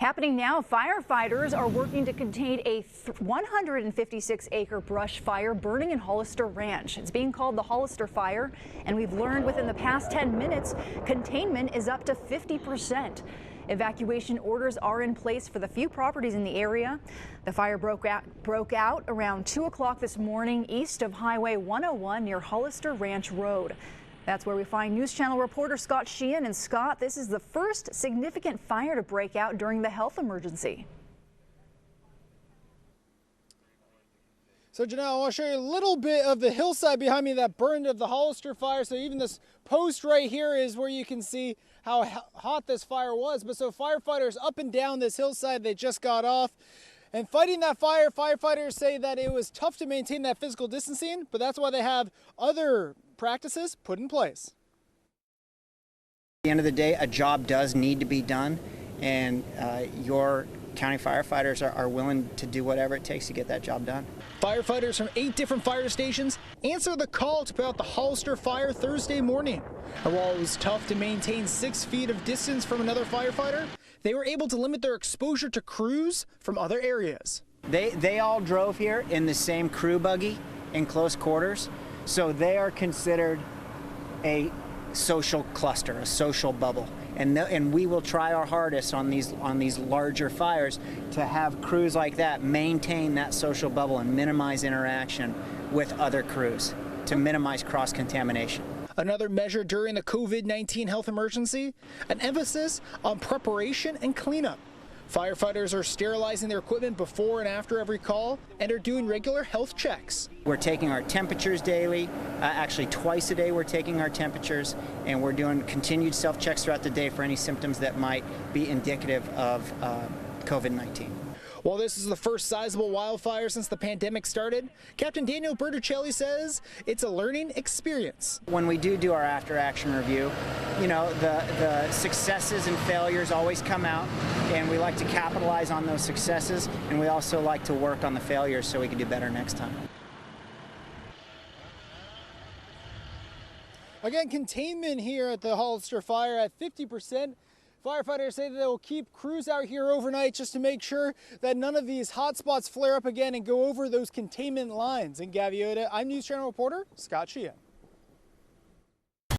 Happening now, firefighters are working to contain a 156-acre brush fire burning in Hollister Ranch. It's being called the Hollister Fire, and we've learned within the past 10 minutes, containment is up to 50%. Evacuation orders are in place for the few properties in the area. The fire broke out around 2 o'clock this morning east of Highway 101 near Hollister Ranch Road. That's where we find News Channel reporter Scott Sheehan. And Scott, this is the first significant fire to break out during the health emergency. So Janelle, I want to show you a little bit of the hillside behind me that burned of the Hollister Fire. So even this post right here is where you can see how hot this fire was. But so firefighters up and down this hillside, they just got off. And fighting that fire, firefighters say that it was tough to maintain that physical distancing, but that's why they have other practices put in place. At the end of the day, a job does need to be done, and your county firefighters are willing to do whatever it takes to get that job done. Firefighters from 8 different fire stations answered the call to put out the Hollister Fire Thursday morning. And while it was tough to maintain 6 feet of distance from another firefighter, they were able to limit their exposure to crews from other areas. They all drove here in the same crew buggy in close quarters, so they are considered a social cluster, a social bubble. And we will try our hardest on these larger fires to have crews like that maintain that social bubble and minimize interaction with other crews to minimize cross-contamination. Another measure during the COVID-19 health emergency, an emphasis on preparation and cleanup. Firefighters are sterilizing their equipment before and after every call and are doing regular health checks. We're taking our temperatures daily, actually twice a day we're taking our temperatures, and we're doing continued self-checks throughout the day for any symptoms that might be indicative of COVID-19. While this is the first sizable wildfire since the pandemic started, Captain Daniel BERTUCELLI says it's a learning experience. When we do our after-action review, you know, the successes and failures always come out, and we like to capitalize on those successes, and we also like to work on the failures so we can do better next time. Again, containment here at the Hollister Fire at 50%. Firefighters say that they will keep crews out here overnight just to make sure that none of these hot spots flare up again and go over those containment lines. In Gaviota, I'm News Channel reporter Scott Sheehan.